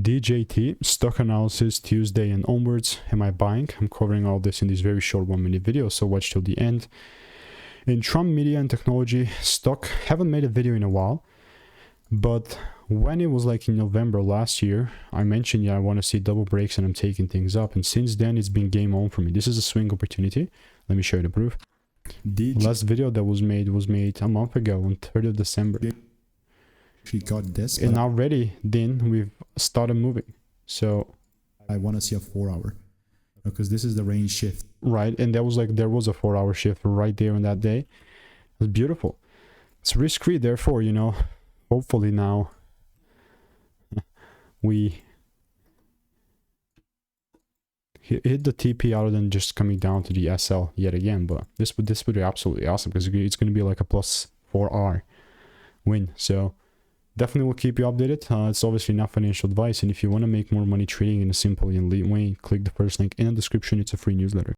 DJT, stock analysis, Tuesday and onwards. Am I buying? I'm covering all this in this very short 1-minute video, so watch till the end. In Trump Media and Technology, stock, haven't made a video in a while, but when it was like in November last year, I mentioned, yeah, I want to see double breaks and I'm taking things up. And since then, it's been game on for me. This is a swing opportunity. Let me show you the proof. The last video that was made a month ago on 3rd of December. She got this, and already then we've started moving. So I want to see a 4-hour because this is the range shift, right? And that was like, there was a 4-hour shift right there on that day. It was beautiful. It's risk-free, therefore, you know, hopefully now we hit the TP other than just coming down to the SL yet again. But this would be absolutely awesome because it's going to be like a +4R win. So definitely will keep you updated. It's obviously not financial advice, and if you want to make more money trading in a simple and lean way, click the first link in the description. It's a free newsletter.